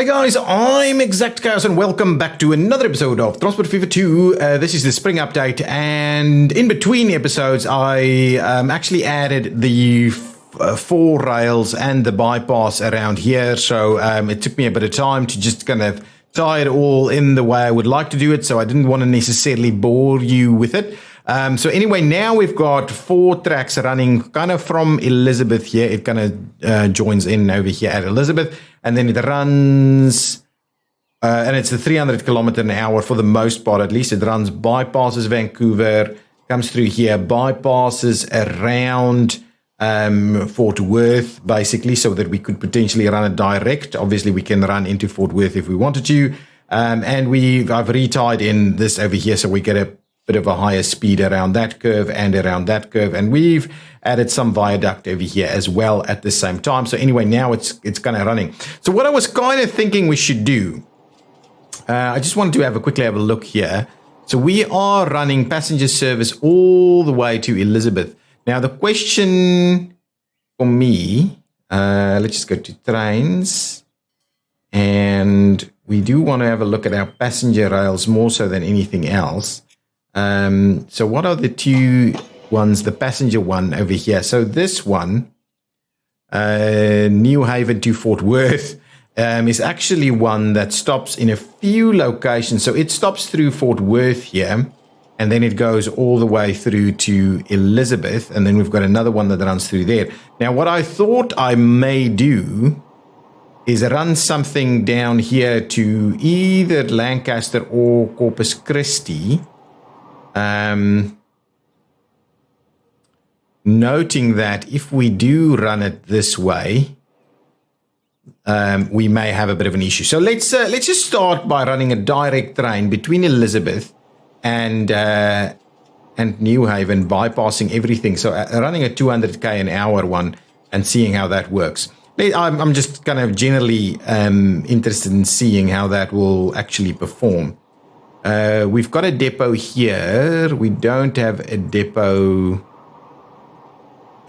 Hi guys, I'm ExactChaos and welcome back to another episode of Transport Fever 2. This is the spring update, and in between episodes I actually added the four rails and the bypass around here, so it took me a bit of time to just kind of tie it all in the way I would like to do it, so I didn't want to necessarily bore you with it. So anyway, now we've got 4 tracks running kind of from Elizabeth here. It kind of joins in over here at Elizabeth, and then it runs, and it's a 300 kilometer an hour for the most part, at least. It runs, bypasses Vancouver, comes through here, bypasses around Fort Worth, basically, so that we could potentially run it direct. Obviously, we can run into Fort Worth if we wanted to. And I've retied in this over here, so we get a bit of a higher speed around that curve and around that curve, and we've added some viaduct over here as well at the same time. So anyway, now it's kind of running. So what I was kind of thinking we should do, I just wanted to quickly have a look here. So we are running passenger service all the way to Elizabeth. Now the question for me, let's just go to trains, and we do want to have a look at our passenger rails more so than anything else. So what are the two ones? The passenger one over here. So this one, New Haven to Fort Worth, is actually one that stops in a few locations. So it stops through Fort Worth here, and then it goes all the way through to Elizabeth, and then we've got another one that runs through there. Now, what I thought I may do is run something down here to either Lancaster or Corpus Christi. Noting that if we do run it this way, we may have a bit of an issue. So let's just start by running a direct train between Elizabeth and New Haven, bypassing everything. So running a 200k an hour one and seeing how that works. I'm just kind of generally interested in seeing how that will actually perform. We've got a depot here. We don't have a depot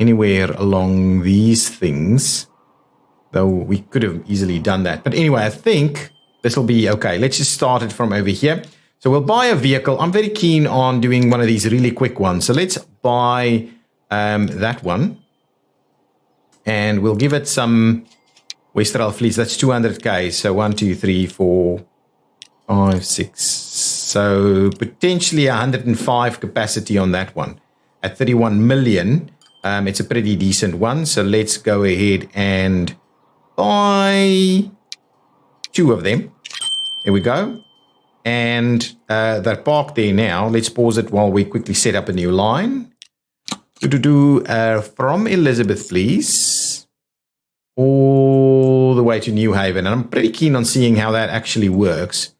anywhere along these things, though we could have easily done that. But anyway, I think this will be okay. Let's just start it from over here. So we'll buy a vehicle. I'm very keen on doing one of these really quick ones. So let's buy that one, and we'll give it some Westrail fleets. That's 200k. So 1, 2, 3, 4, 5, 6. So potentially 105 capacity on that one at 31 million. It's a pretty decent one. So let's go ahead and buy 2 of them. There we go. And they're parked there now. Let's pause it while we quickly set up a new line. From Elizabeth, please, all the way to New Haven. And I'm pretty keen on seeing how that actually works.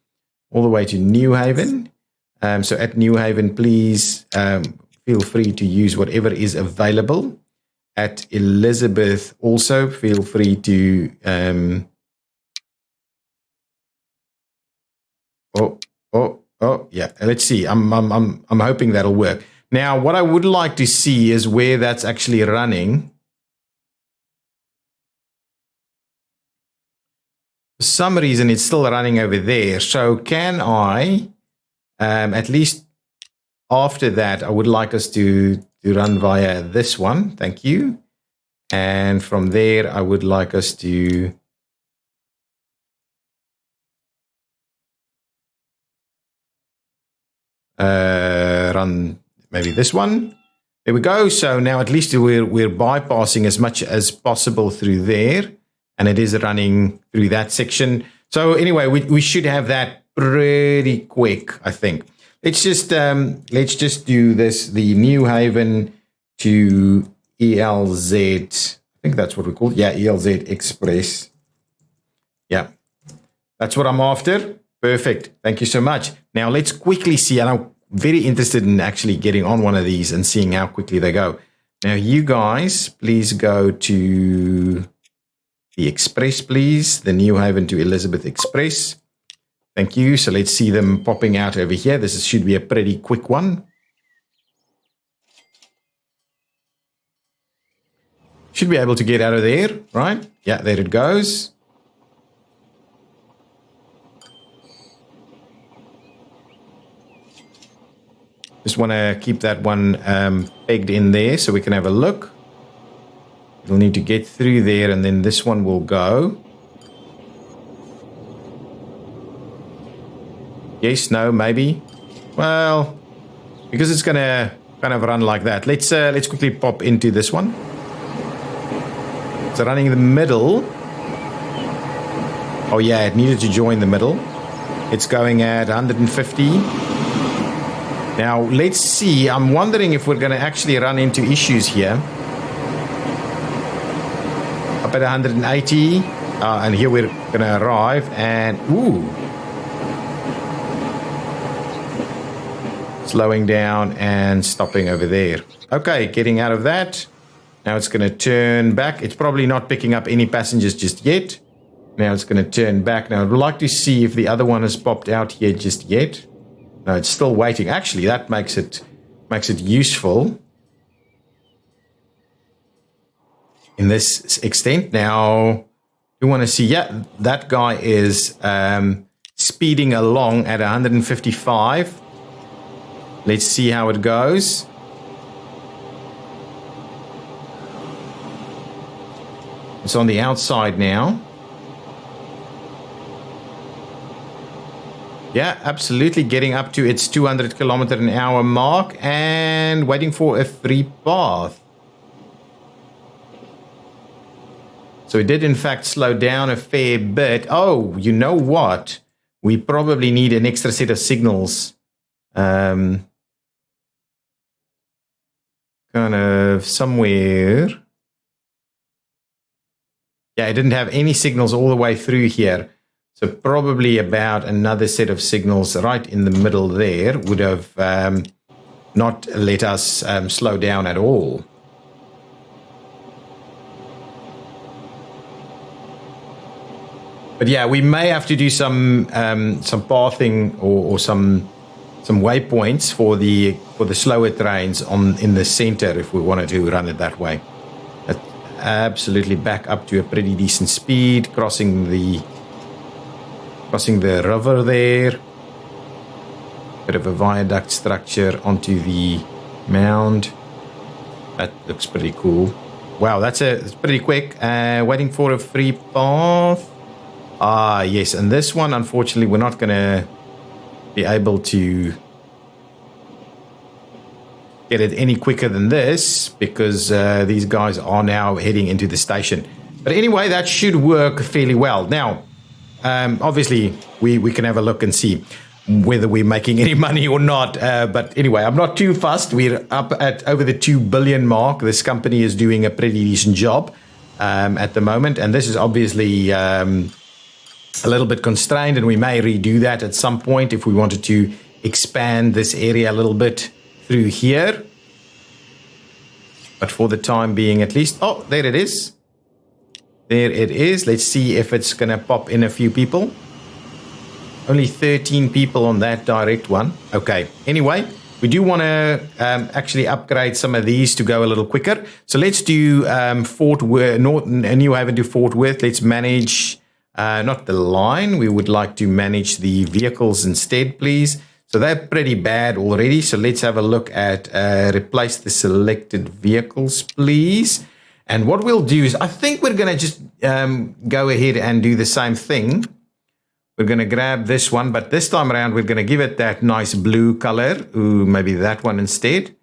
All the way to New Haven. So at New Haven, please feel free to use whatever is available. At Elizabeth, also feel free to. Yeah. Let's see. I'm hoping that'll work. Now, what I would like to see is where that's actually running. For some reason, it's still running over there. So can I, at least after that, I would like us to run via this one. Thank you. And from there, I would like us to run maybe this one. There we go. So now at least we're bypassing as much as possible through there. And it is running through that section. So anyway, we should have that pretty quick, I think. Let's just do this, the New Haven to ELZ. I think that's what we call it. Yeah, ELZ Express. Yeah, that's what I'm after. Perfect. Thank you so much. Now let's quickly see, and I'm very interested in actually getting on one of these and seeing how quickly they go. Now you guys, please go to the Express, please. The New Haven to Elizabeth Express. Thank you. So let's see them popping out over here. This should be a pretty quick one. Should be able to get out of there, right? Yeah, there it goes. Just want to keep that one pegged in there so we can have a look. We'll need to get through there, and then this one will go. Yes, no, maybe. Well, because it's going to kind of run like that. Let's quickly pop into this one. It's running in the middle. Oh yeah, it needed to join the middle. It's going at 150. Now, let's see. I'm wondering if we're going to actually run into issues here. Up at 180. And here we're going to arrive. And, ooh. Slowing down and stopping over there. Okay, getting out of that. Now it's going to turn back. It's probably not picking up any passengers just yet. Now it's going to turn back. Now I'd like to see if the other one has popped out here just yet. No, it's still waiting. Actually, that makes it useful in this extent. Now, you want to see, yeah, that guy is speeding along at 155. Let's see how it goes. It's on the outside now. Yeah, absolutely getting up to its 200 kilometer an hour mark and waiting for a free path. So it did in fact slow down a fair bit. Oh, you know what? We probably need an extra set of signals. Kind of somewhere. Yeah, I didn't have any signals all the way through here. So probably about another set of signals right in the middle there would have not let us slow down at all. But yeah, we may have to do some pathing or some waypoints for the slower trains in the center if we wanted to run it that way. Absolutely back up to a pretty decent speed, crossing the river there. Bit of a viaduct structure onto the mound. That looks pretty cool. Wow, it's pretty quick. Waiting for a free path. Ah, yes, and this one, unfortunately, we're not going to be able to get it any quicker than this because these guys are now heading into the station. But anyway, that should work fairly well. Now, obviously, we can have a look and see whether we're making any money or not. But anyway, I'm not too fussed. We're up at over the 2 billion mark. This company is doing a pretty decent job at the moment. And this is obviously a little bit constrained, and we may redo that at some point if we wanted to expand this area a little bit through here. But for the time being, at least, oh, there it is. There it is. Let's see if it's going to pop in a few people. Only 13 people on that direct one. Okay. Anyway, we do want to actually upgrade some of these to go a little quicker. So let's do Fort Worth, New Haven to Fort Worth. Let's manage, not the line. We would like to manage the vehicles instead, please. So they're pretty bad already. So let's have a look at replace the selected vehicles, please. And what we'll do is I think we're going to just go ahead and do the same thing. We're going to grab this one, but this time around, we're going to give it that nice blue color. Ooh, maybe that one instead.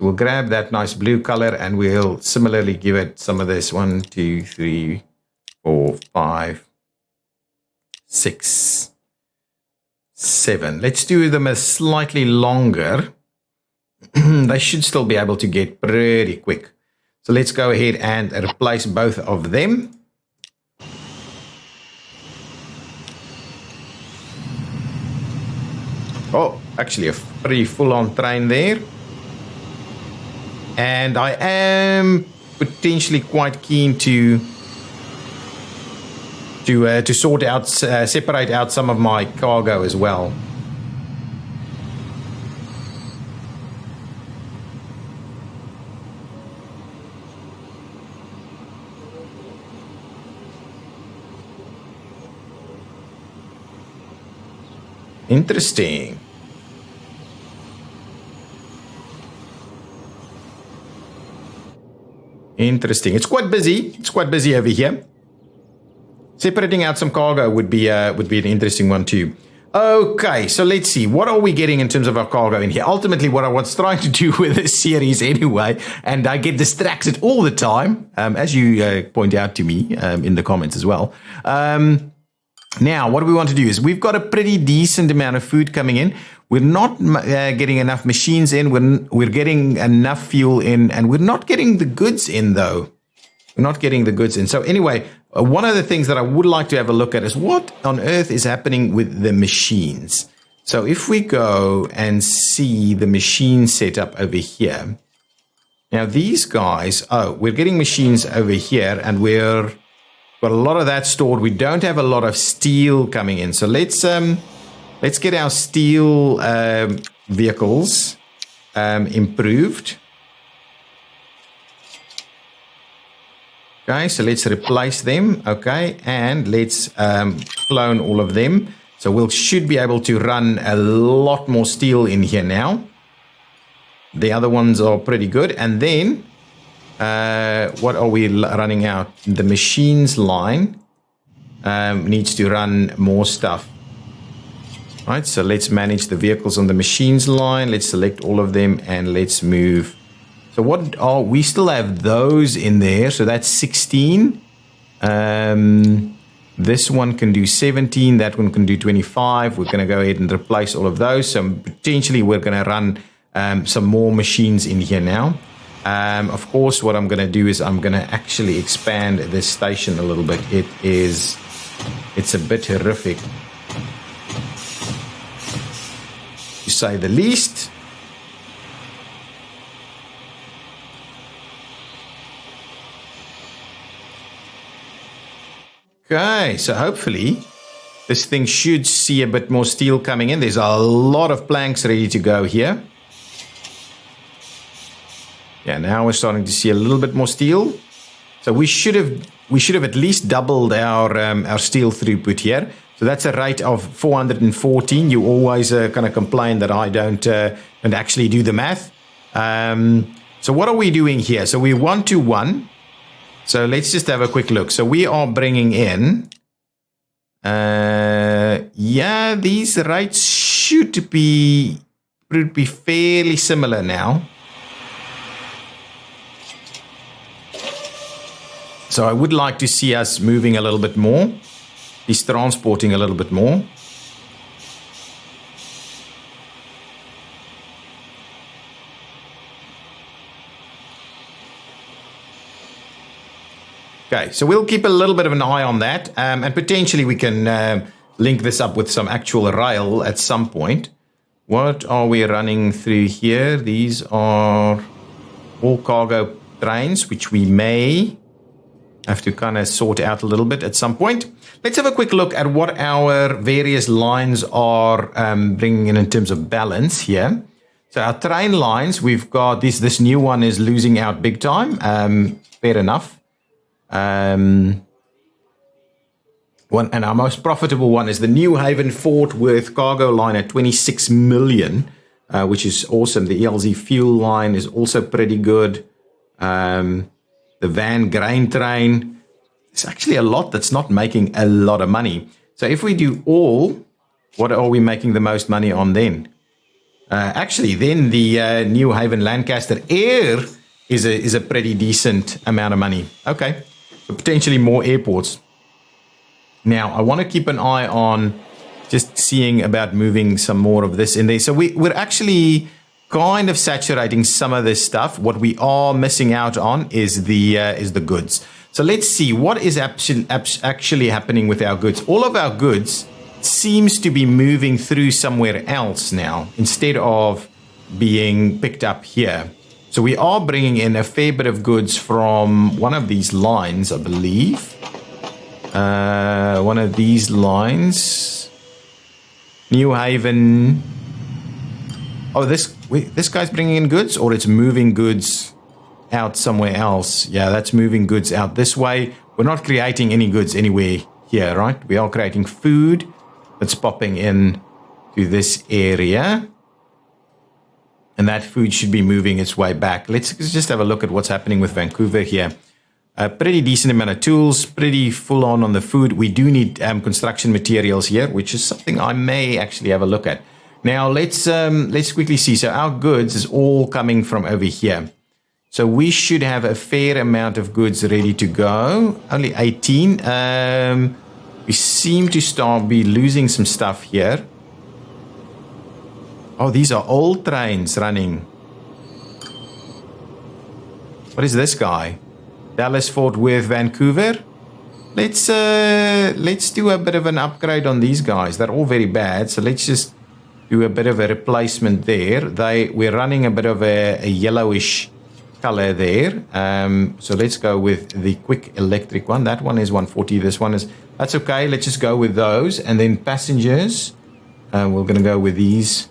We'll grab that nice blue color and we'll similarly give it some of this. 1, 2, 3, 4, 5, 6, 7. Let's do them a slightly longer. They should still be able to get pretty quick. So let's go ahead and replace both of them. Oh, actually a pretty full-on train there. And I am potentially quite keen to sort out, separate out some of my cargo as well. Interesting. Interesting. It's quite busy. It's quite busy over here. Separating out some cargo would be an interesting one too. Okay, so let's see. What are we getting in terms of our cargo in here? Ultimately, what I was trying to do with this series anyway, and I get distracted all the time, as you point out to me in the comments as well. Now, what we want to do is we've got a pretty decent amount of food coming in. We're not getting enough machines in. We're getting enough fuel in, and we're not getting the goods in, though. We're not getting the goods in. So anyway, one of the things that I would like to have a look at is what on earth is happening with the machines. So if we go and see the machine setup over here. Now these guys, we're getting machines over here, and we've got a lot of that stored. We don't have a lot of steel coming in. So let's get our steel vehicles improved. Okay, so let's replace them. Okay, and let's clone all of them. So we should be able to run a lot more steel in here now. The other ones are pretty good. And then, what are we running out? The machines line needs to run more stuff. Right, so let's manage the vehicles on the machines line. Let's select all of them and let's move. So what are we still have those in there? So that's 16. This one can do 17. That one can do 25. We're going to go ahead and replace all of those. So potentially we're going to run some more machines in here now. Of course, what I'm going to do is I'm going to actually expand this station a little bit. It's a bit horrific, to say the least. Okay, so hopefully this thing should see a bit more steel coming in. There's a lot of planks ready to go here. Yeah, now we're starting to see a little bit more steel. So we should have at least doubled our steel throughput here. So that's a rate of 414. You always kind of complain that I don't actually do the math. So what are we doing here? So we're 1 to 1. So let's just have a quick look. So we are bringing in, yeah, these rates should be fairly similar now. So I would like to see us moving a little bit more, is transporting a little bit more. Okay, so we'll keep a little bit of an eye on that, and potentially we can link this up with some actual rail at some point. What are we running through here? These are all cargo trains, which we may have to kind of sort out a little bit at some point. Let's have a quick look at what our various lines are bringing in terms of balance here. So our train lines, we've got this new one is losing out big time. Fair enough. And our most profitable one is the New Haven Fort Worth cargo line at 26 million, which is awesome. The ELZ fuel line is also pretty good. The Van Grain train, it's actually a lot that's not making a lot of money. So if we do all, what are we making the most money on then? Actually, then the New Haven Lancaster Air is a pretty decent amount of money. Okay. So potentially more airports. Now, I want to keep an eye on just seeing about moving some more of this in there. So we're actually kind of saturating some of this stuff. What we are missing out on is the goods. So let's see what is actually happening with our goods. All of our goods seems to be moving through somewhere else now instead of being picked up here. So we are bringing in a fair bit of goods from one of these lines, I believe. One of these lines. New Haven. Oh, this guy's bringing in goods, or it's moving goods out somewhere else. Yeah, that's moving goods out this way. We're not creating any goods anywhere here, right? We are creating food that's popping in to this area. And that food should be moving its way back. Let's just have a look at what's happening with Vancouver here. A pretty decent amount of tools, pretty full on the food. We do need construction materials here, which is something I may actually have a look at. Now, let's quickly see. So our goods is all coming from over here. So we should have a fair amount of goods ready to go. Only 18. We seem to be losing some stuff here. Oh, these are old trains running. What is this guy? Dallas, Fort Worth, Vancouver. Let's do a bit of an upgrade on these guys. They're all very bad, so let's just do a bit of a replacement there. We're running a bit of a yellowish color there. So let's go with the quick electric one. That one is 140. This one is, that's okay. Let's just go with those. And then passengers, we're going to go with these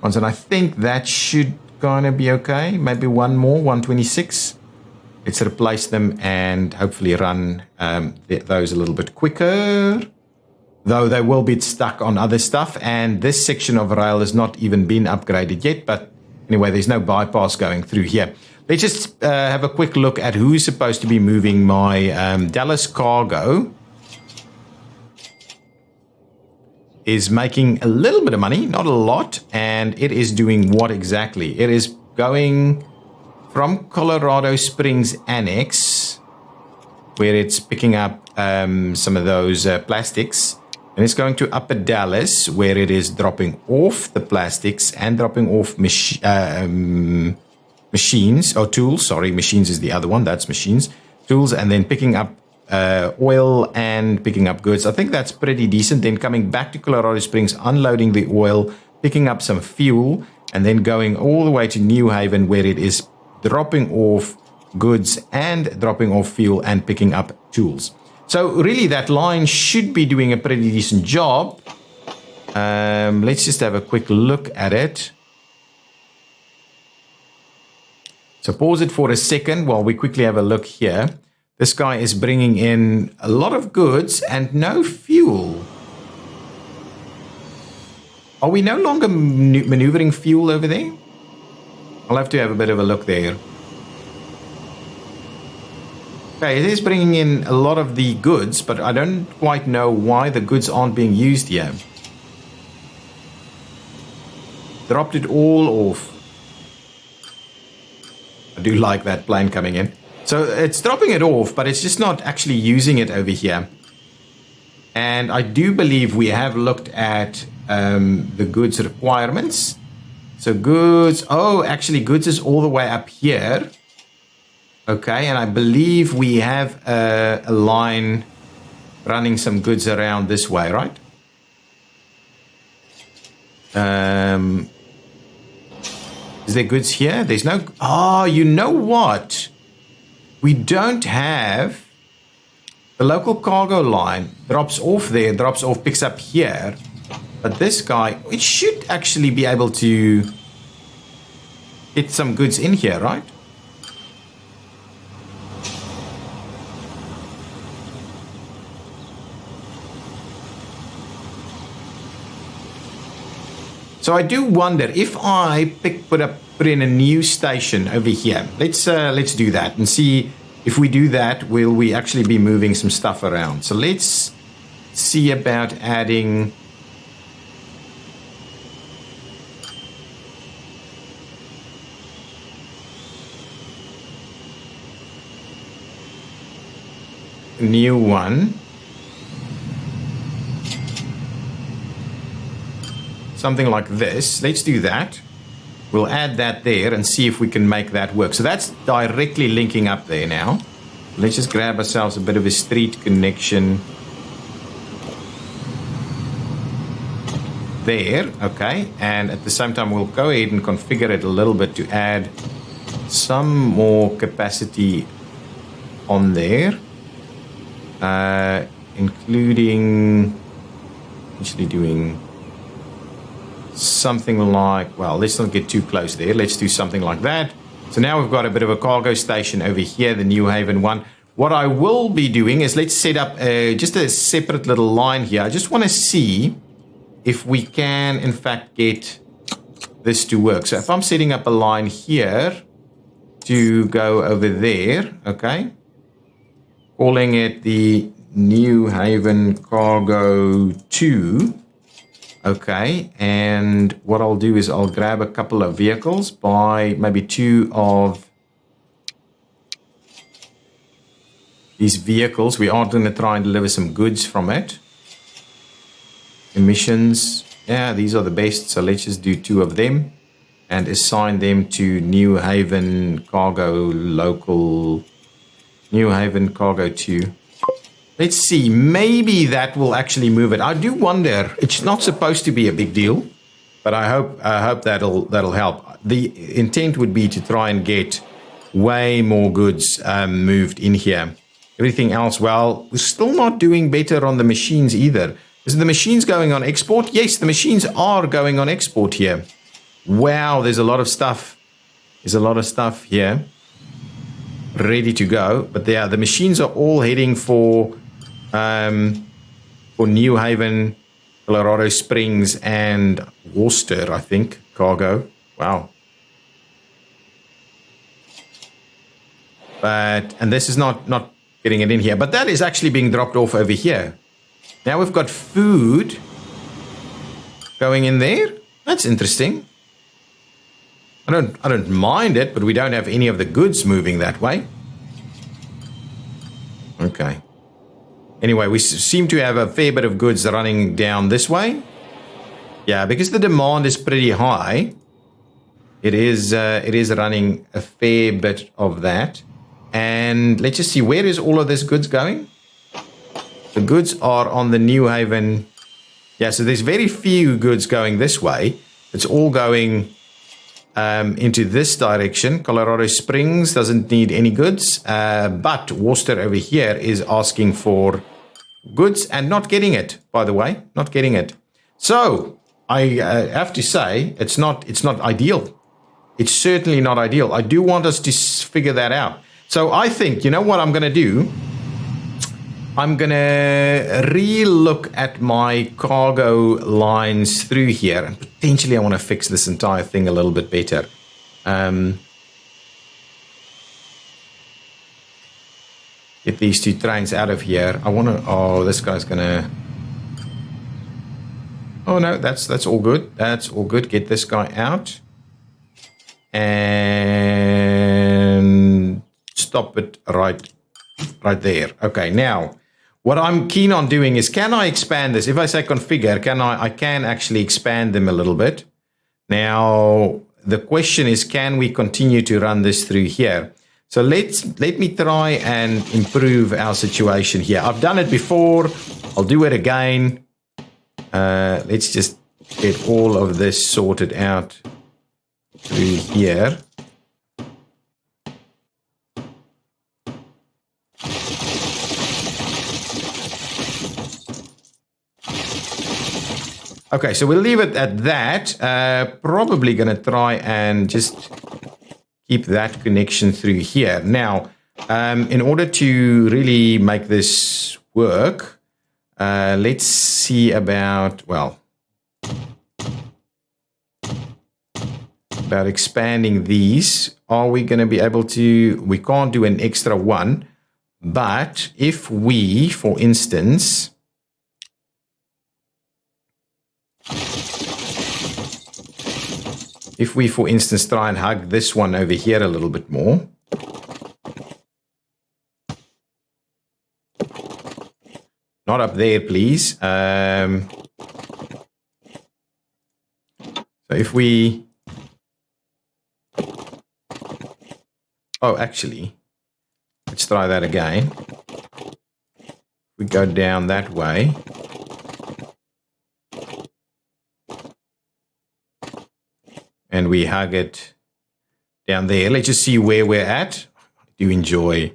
ones. And I think that should kind of be okay. Maybe one more, 126. Let's replace them and hopefully run those a little bit quicker. Though they will be stuck on other stuff. And this section of rail has not even been upgraded yet. But anyway, there's no bypass going through here. Let's just have a quick look at who's supposed to be moving my Dallas cargo. Is making a little bit of money, not a lot. And it is doing what exactly? It is going from Colorado Springs Annex, where it's picking up some of those plastics. And it's going to Upper Dallas, where it is dropping off the plastics and dropping off machines, or tools. Sorry, machines is the other one. That's machines. Tools, and then picking up oil and picking up goods. I think that's pretty decent. Then coming back to Colorado Springs, unloading the oil, picking up some fuel, and then going all the way to New Haven, where it is dropping off goods and dropping off fuel and picking up tools. So really that line should be doing a pretty decent job. Let's just have a quick look at it. So pause it for a second while we quickly have a look here. This guy is bringing in a lot of goods and no fuel. Are we no longer maneuvering fuel over there? I'll have to have a bit of a look there. Okay, it is bringing in a lot of the goods, but I don't quite know why the goods aren't being used here. Dropped it all off. I do like that plane coming in. So it's dropping it off, but it's just not actually using it over here. And I do believe we have looked at the goods requirements. So goods, oh, actually goods is all the way up here. Okay, and I believe we have a line running some goods around this way, right? Is there goods here? There's no... Oh, you know what? We don't have... The local cargo line drops off there, drops off, picks up here. But this guy, it should actually be able to get some goods in here, right? So I do wonder if I put in a new station over here. Let's do that and see if we do that, will we actually be moving some stuff around? So let's see about adding a new one. Something like this. Let's do that. We'll add that there and see if we can make that work. So that's directly linking up there now. Let's just grab ourselves a bit of a street connection there. Okay. And at the same time, we'll go ahead and configure it a little bit to add some more capacity on there. Including actually doing something like, well, let's not get too close there. Let's do something like that. So now we've got a bit of a cargo station over here, the New Haven one. What I will be doing is let's set up just a separate little line here. I just want to see if we can, in fact, get this to work. So if I'm setting up a line here to go over there, okay, calling it the New Haven Cargo 2, okay, and what I'll do is I'll grab a couple of vehicles, buy maybe 2 of these vehicles. We are going to try and deliver some goods from it. Emissions, yeah, these are the best, so let's just do 2 of them and assign them to New Haven Cargo Local, New Haven Cargo 2. Let's see, maybe that will actually move it. I do wonder, it's not supposed to be a big deal, but I hope that'll help. The intent would be to try and get way more goods moved in here. Everything else, well, we're still not doing better on the machines either. Is the machines going on export? Yes, the machines are going on export here. Wow, there's a lot of stuff. There's a lot of stuff here ready to go. But the machines are all heading for New Haven, Colorado Springs, and Worcester, I think, cargo. Wow. And this is not getting it in here, but that is actually being dropped off over here. Now we've got food going in there. That's interesting. I don't mind it, but we don't have any of the goods moving that way. Okay. Anyway, we seem to have a fair bit of goods running down this way. Yeah, because the demand is pretty high. It is running a fair bit of that. And let's just see, where is all of this goods going? The goods are on the New Haven. Yeah, so there's very few goods going this way. It's all going into this direction. Colorado Springs doesn't need any goods, but Worcester over here is asking for goods and not getting it, by the way, not getting it. So I have to say it's not ideal. It's certainly not ideal. I do want us to figure that out. So I think, you know what I'm going to do? I'm going to re-look at my cargo lines through here, and potentially I want to fix this entire thing a little bit better. Get these 2 trains out of here. I want to, oh, this guy's going to, oh no, that's all good. That's all good. Get this guy out. And stop it right there. Okay, now, what I'm keen on doing is, can I expand this? If I say configure, I can actually expand them a little bit. Now, the question is, can we continue to run this through here? So let me try and improve our situation here. I've done it before. I'll do it again. Let's just get all of this sorted out through here. Okay, so we'll leave it at that. Probably going to try and just keep that connection through here. Now, in order to really make this work, let's see about expanding these. Are we going to be able to? We can't do an extra one, but if we, for instance, try and hug this one over here a little bit more. Not up there, please. So if we... Oh, actually, let's try that again. We go down that way. And we hug it down there. Let's just see where we're at. I do enjoy.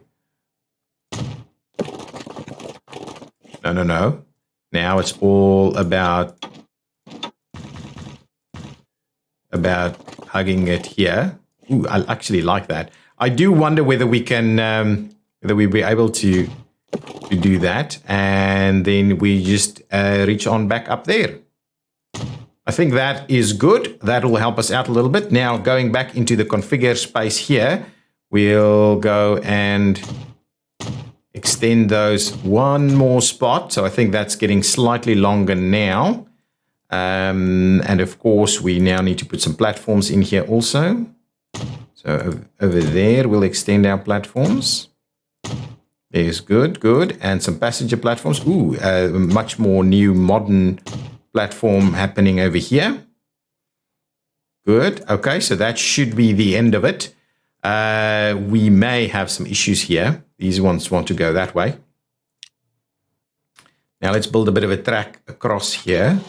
No. Now it's all about hugging it here. Ooh, I actually like that. I do wonder whether we can, whether we'll be able to do that, and then we just reach on back up there. I think that is good. That will help us out a little bit. Now, going back into the configure space here, we'll go and extend those one more spot. So I think that's getting slightly longer now. And of course, we now need to put some platforms in here also. So over there, we'll extend our platforms. There's good. And some passenger platforms. Ooh, much more new modern platform happening over here. Good. Okay, so that should be the end of it. We may have some issues here. These ones want to go that way. Now let's build a bit of a track across here.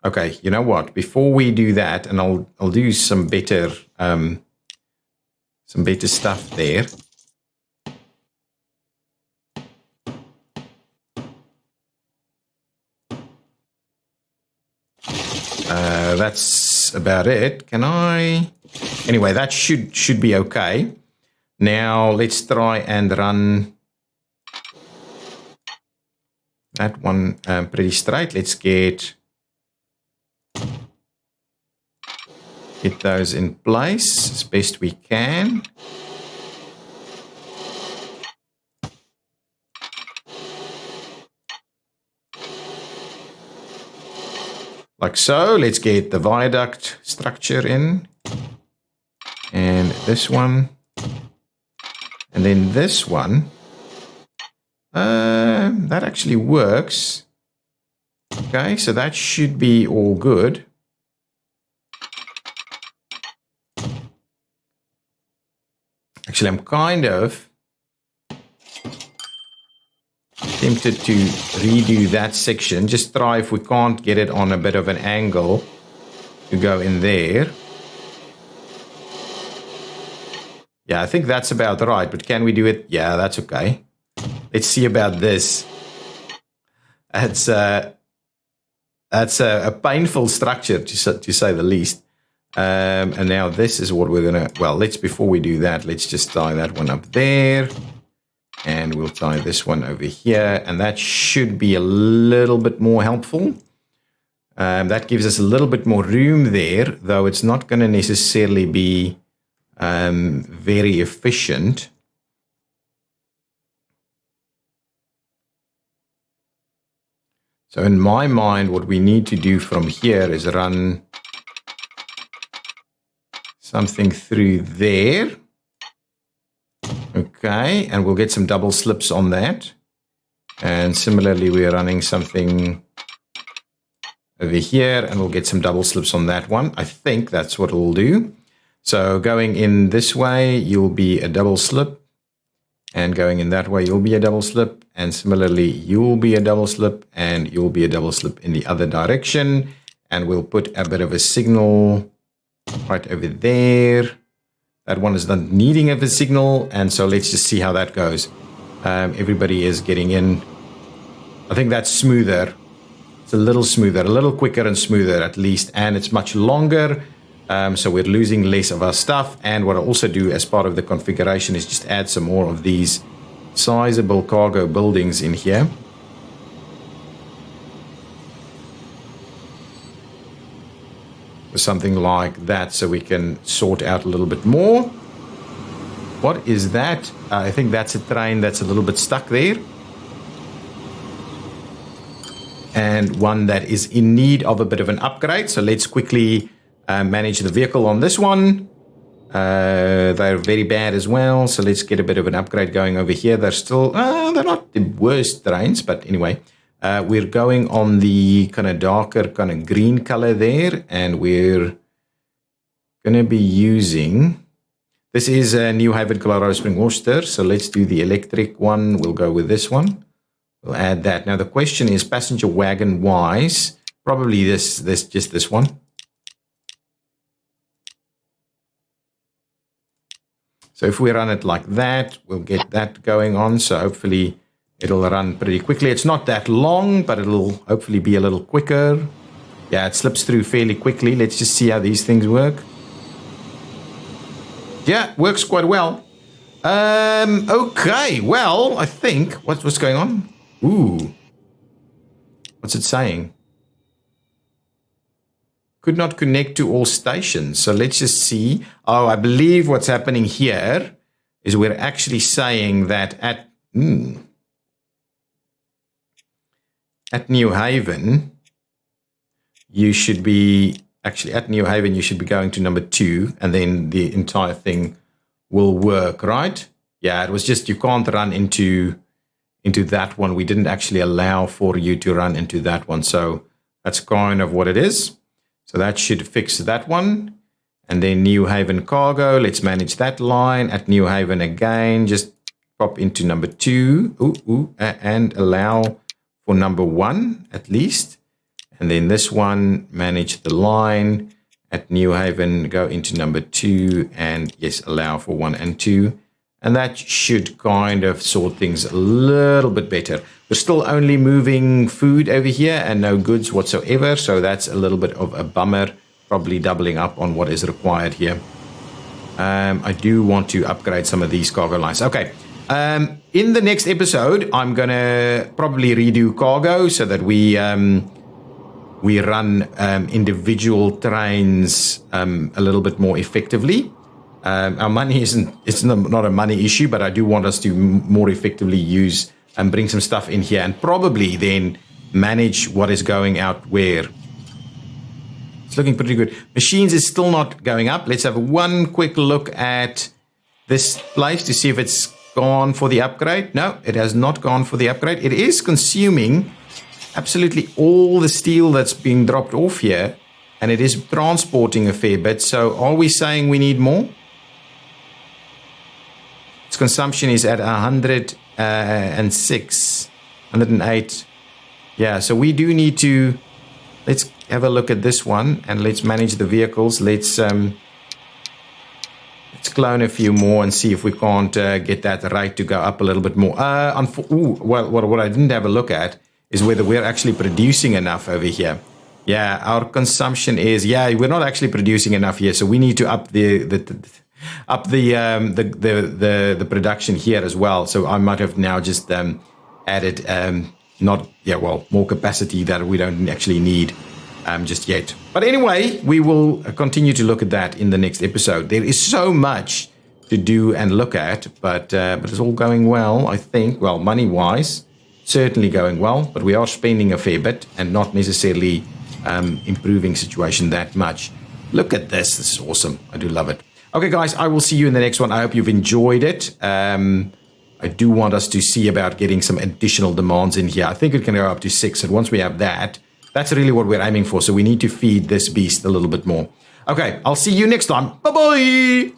Okay, you know what? Before we do that, and I'll do some better stuff there. That's about it. Can I? Anyway, that should be okay. Now let's try and run that one pretty straight. Let's get those in place as best we can. Like so. Let's get the viaduct structure in. And this one. And then this one. That actually works. Okay, so that should be all good. Actually, I'm kind of tempted to redo that section. Just try if we can't get it on a bit of an angle to go in there. Yeah, I think that's about right. But can we do it? Yeah, that's okay. Let's see about this. That's a painful structure to say the least. And now this is what we're gonna. Well, before we do that, let's just tie that one up there. And we'll tie this one over here. And that should be a little bit more helpful. That gives us a little bit more room there, though it's not going to necessarily be very efficient. So in my mind, what we need to do from here is run something through there. Okay, and we'll get some double slips on that. And similarly, we're running something over here, and we'll get some double slips on that one. I think that's what it'll do. So going in this way, you'll be a double slip. And going in that way, you'll be a double slip. And similarly, you'll be a double slip. And you'll be a double slip in the other direction. And we'll put a bit of a signal right over there. That one is not needing of a signal. And so let's just see how that goes. Everybody is getting in. I think that's smoother. It's a little smoother, a little quicker and smoother at least. And it's much longer. So we're losing less of our stuff. And what I also do as part of the configuration is just add some more of these sizable cargo buildings in here. Something like that, so we can sort out a little bit more. What is that? I think that's a train that's a little bit stuck there. And one that is in need of a bit of an upgrade. So let's quickly manage the vehicle on this one. They're very bad as well. So let's get a bit of an upgrade going over here. They're still, they're not the worst trains, but anyway. We're going on the kind of darker kind of green color there, and we're going to be using, this is a New Haven, Colorado Spring, Worcester, so let's do the electric one. We'll go with this one. We'll add that. Now the question is passenger wagon wise, probably just this one. So if we run it like that, we'll get that going on. So hopefully it'll run pretty quickly. It's not that long, but it'll hopefully be a little quicker. Yeah, it slips through fairly quickly. Let's just see how these things work. Yeah, works quite well. Okay, well, I think, what's going on? Ooh. What's it saying? Could not connect to all stations. So let's just see. Oh, I believe what's happening here is we're actually saying that at New Haven, you should be going to number 2, and then the entire thing will work, right? Yeah, it was just you can't run into that one. We didn't actually allow for you to run into that one. So that's kind of what it is. So that should fix that one. And then New Haven cargo, let's manage that line. At New Haven again, just pop into number 2 and allow for number 1 at least. And then this one, manage the line. At New Haven, go into number 2 and yes, allow for 1 and 2. And that should kind of sort things a little bit better. We're still only moving food over here and no goods whatsoever. So that's a little bit of a bummer, probably doubling up on what is required here. I do want to upgrade some of these cargo lines. Okay. In the next episode, I'm going to probably redo cargo so that we run individual trains a little bit more effectively. Our money it's not a money issue, but I do want us to more effectively use and bring some stuff in here and probably then manage what is going out where. It's looking pretty good. Machines is still not going up. Let's have one quick look at this place to see if it's gone for the upgrade. No, it has not gone for the upgrade. It is consuming absolutely all the steel that's being dropped off here, and it is transporting a fair bit. So are we saying we need more? Its consumption is at 106, 108. Yeah, so we do need to, let's have a look at this one and let's manage the vehicles. Let's clone a few more and see if we can't get that rate to go up a little bit more. Well, what I didn't have a look at is whether we're actually producing enough over here. Yeah, our consumption is, we're not actually producing enough here, so we need to up the production here as well. So I might have now just added more capacity that we don't actually need just yet. But anyway, we will continue to look at that in the next episode. There is so much to do and look at, but it's all going well, I think. Well, money-wise, certainly going well, but we are spending a fair bit and not necessarily improving situation that much. Look at this. This is awesome. I do love it. Okay, guys, I will see you in the next one. I hope you've enjoyed it. I do want us to see about getting some additional demands in here. I think it can go up to 6, and once we have that, that's really what we're aiming for. So we need to feed this beast a little bit more. Okay, I'll see you next time. Bye-bye.